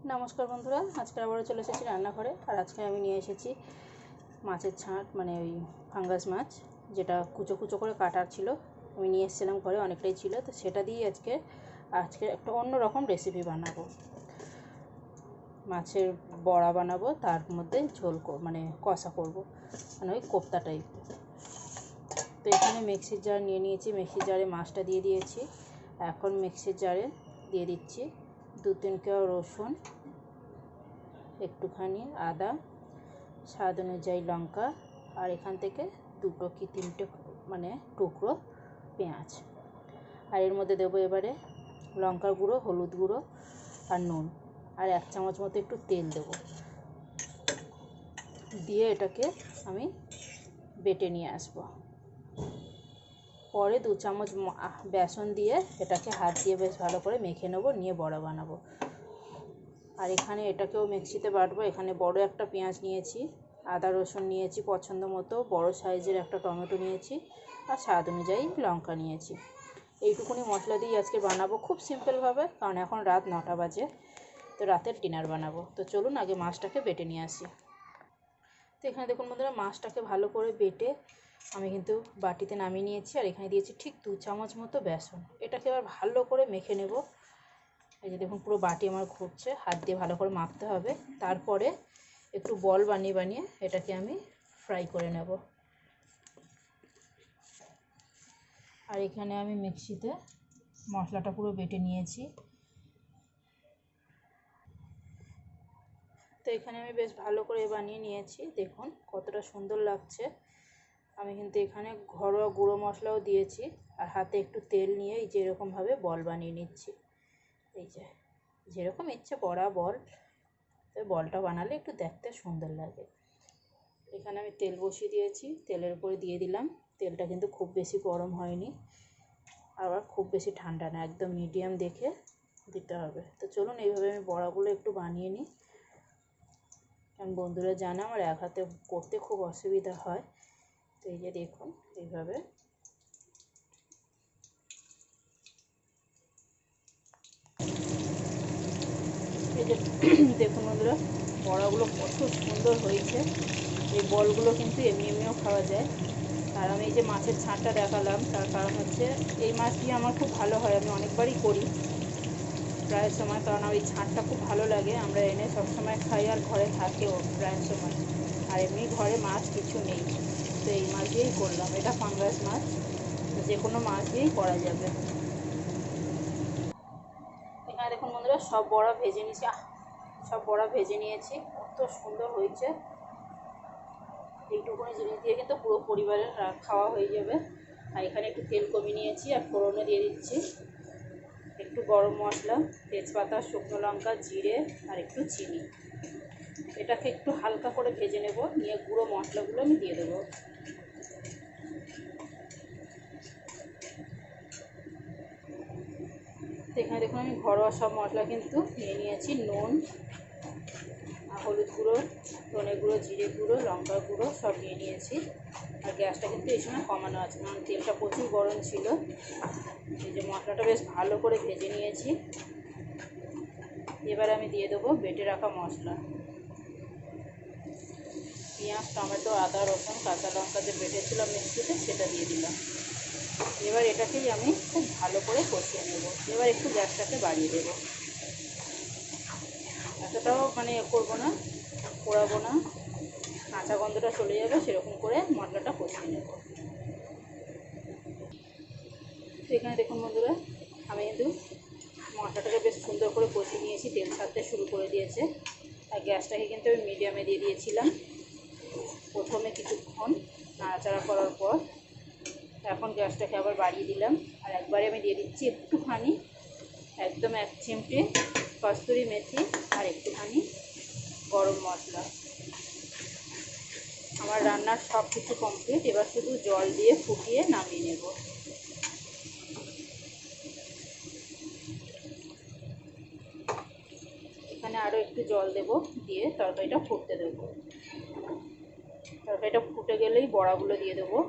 নমস্কার বন্ধুরা, আজকে আবারও চলে এসেছি রান্নাঘরে। আর আজকে আমি নিয়ে এসেছি মাছের ছাঁট, মানে ওই ফাঙ্গাস মাছ, যেটা কুচো কুচো করে কাটার ছিল। আমি নিয়ে এসেছিলাম ঘরে, অনেকটাই ছিল, তো সেটা দিয়ে আজকে একটা অন্য রকম রেসিপি বানাবো। মাছের বড়া বানাবো, তার মধ্যে ঝোল মানে কষা করব, মানে ওই কোপ্তা টাইপ। তো এখানে মিক্সির জার নিয়ে নিয়েছি, মিক্সির জারে মাছটা দিয়ে দিয়েছি। এখন মিক্সির জারে দিয়ে দিচ্ছি 2-3 কোয়া রসুন, একটুখানি আদা, স্বাদ অনুযায়ী লঙ্কা, আর এখান থেকে 2 কি 3টে মানে টুকরো পেঁয়াজ। আর এর মধ্যে দেবো এবারে লঙ্কার গুঁড়ো, হলুদ গুঁড়ো আর নুন, আর 1 চামচ মতো একটু তেল দেবো। দিয়ে এটাকে আমি বেটে নিয়ে আসবো। পরে 2 চামচ বেসন দিয়ে এটাকে হাত দিয়ে বেশ ভালো করে মেখে নেবো, নিয়ে বড়া বানাবো। আর এখানে এটাকেও মিক্সিতে বাটবো। এখানে বড় একটা পেঁয়াজ নিয়েছি, আদা রসুন নিয়েছি পছন্দ মতো, বড় সাইজের একটা টমেটো নিয়েছি, আর স্বাদ অনুযায়ী লঙ্কা নিয়েছি। এইটুকুনি মশলা দিয়ে আজকে বানাবো, খুব সিম্পলভাবে, কারণ এখন রাত 9টা বাজে, তো রাতের ডিনার বানাবো। তো চলুন আগে মাছটাকে বেটে নিয়ে আসি। তো এখানে দেখুন বন্ধুরা, মাছটাকে ভালো করে বেটে আমি কিন্তু বাটিতে নামিয়ে নিয়েছি। আর এখানে দিয়েছি ঠিক 2 চামচ মতো বেসন। এটাকে এবার ভালো করে মেখে নেব। এই যে দেখুন, পুরো বাটি আমার ঘুরছে, হাত দিয়ে ভালো করে মাখতে হবে। তারপরে একটু বল বানিয়ে বানিয়ে এটাকে আমি ফ্রাই করে নেব। আর এখানে আমি মিক্সিতে মশলাটা পুরো বেটে নিয়েছি। তো এখানে আমি বেশ ভালো করে বানিয়ে নিয়েছি, দেখুন কতটা সুন্দর লাগছে। আমি কিন্তু এখানে ঘরোয়া গুঁড়ো মশলাও দিয়েছি, আর হাতে একটু তেল নিয়ে এই যে এরকমভাবে বল বানিয়ে নিচ্ছি। এই যে যেরকম ইচ্ছে বড়া বল, তবে বলটা বানালে একটু দেখতে সুন্দর লাগে। এখানে আমি তেল বসিয়ে দিয়েছি, তেলের উপরে দিয়ে দিলাম। তেলটা কিন্তু খুব বেশি গরম হয়নি, আবার খুব বেশি ঠান্ডা না, একদম মিডিয়াম দেখে দিতে হবে। তো চলুন এইভাবে আমি বড়াগুলো একটু বানিয়ে নিই, কারণ বন্ধুরা জানে আমার এক হাতে করতে খুব অসুবিধা হয়। তো এই যে দেখুন এইভাবে এই যে দেখুন বন্ধুরা, বড়াগুলো কত সুন্দর হয়েছে। এই বলগুলো কিন্তু এমনি এমনিও খাওয়া যায়। আর আমি এই যে মাছের ছাঁটটা দেখালাম, তার কারণ হচ্ছে এই মাছ দিয়ে আমার খুব ভালো হয়, আমি অনেকবারই করি প্রায় সময়, কারণ ওই ছাঁটটা খুব ভালো লাগে। আমরা এনে সবসময় খাই, আর ঘরে থাকেও প্রায় সময়। আর এমনি ঘরে মাছ কিছু নেই, তো এই মাছ দিয়েই করলাম। এটা ফাঙ্গাস মাছ, যে কোনো মাছ দিয়েই করা যাবে। এখানে দেখুন বন্ধুরা, সব বড়া ভেজে নিয়েছি, সব বড়া ভেজে নিয়েছি, কত সুন্দর হয়েছে। এইটুকুনি জিনিস দিয়ে কিন্তু পুরো পরিবারের খাওয়া হয়ে যাবে। আর এখানে একটু তেল কমিয়ে নিয়েছি, আর ফোড়নে দিয়ে দিচ্ছি একটু গরম মশলা, তেজপাতা, শুকনো লঙ্কা, জিরে, আর একটু চিনি। এটাকে একটু হালকা করে ভেজে নেব, নিয়ে গুঁড়ো মশলাগুলো আমি দিয়ে দেবো। তো এখানে দেখুন আমি ঘরোয়া সব মশলা কিন্তু নিয়ে নিয়েছি, নুন, হলুদ গুঁড়ো, ধনে গুঁড়ো, জিরে গুঁড়ো, লঙ্কার গুঁড়ো সব নিয়ে নিয়েছি। আর গ্যাসটা কিন্তু এই সময় কমানো আছে, কারণ তেলটা প্রচুর গরম ছিল। এই যে মশলাটা বেশ ভালো করে ভেজে নিয়েছি। এবার আমি দিয়ে দেবো বেটে রাখা মশলা, পেঁয়াজ, টমেটো, আদা, রসুন, কাঁচা লঙ্কা যে বেটেছিলাম মিক্সিতে, সেটা দিয়ে দিলাম। এবার এটাকেই আমি খুব ভালো করে কষিয়ে নেব। এবার একটু গ্যাসটাকে বাড়িয়ে দেবো, এতটাও মানে করবো না, পোড়াবো না, কাঁচা গন্ধটা চলে যাবে, সেরকম করে মশলাটা কষিয়ে নেব। তো এখানে দেখুন বন্ধুরা, আমি কিন্তু মশলাটাকে বেশ সুন্দর করে কষিয়ে নিয়েছি, তেল ছাড়তে শুরু করে দিয়েছে। আর গ্যাসটাকে কিন্তু আমি মিডিয়ামে দিয়ে দিয়েছিলাম প্রথমে কিছুক্ষণ নাড়াচাড়া করার পর। এখন গ্যাসটাকে আবার বাড়িয়ে দিলাম, আর একবারে আমি দিয়ে দিচ্ছি একটুখানি, একদম 1 চিমটে কস্তুরি মেথি, আর একটুখানি গরম মশলা। আমার রান্নার সব কিছু কমপ্লিট, এবার শুধু জল দিয়ে ফুটিয়ে নামিয়ে নেব। এখানে আরও একটু জল দেব, দিয়ে তরকারিটা ফুটতে দেবো। তরকারিটা ফুটে গেলেই বড়াগুলো দিয়ে দেবো।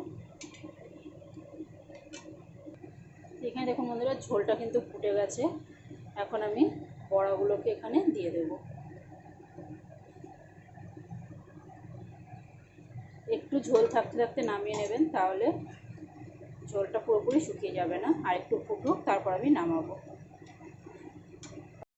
এখানে দেখুন বন্ধুরা, ঝোলটা কিন্তু ফুটে গেছে। এখন আমি বড়াগুলোকে এখানে দিয়ে দেব। একটু ঝোল থাকতে থাকতে নামিয়ে নেবেন, তাহলে ঝোলটা পুরোপুরি শুকিয়ে যাবে না। আর একটু ফুটুক, তারপর আমি নামাবো।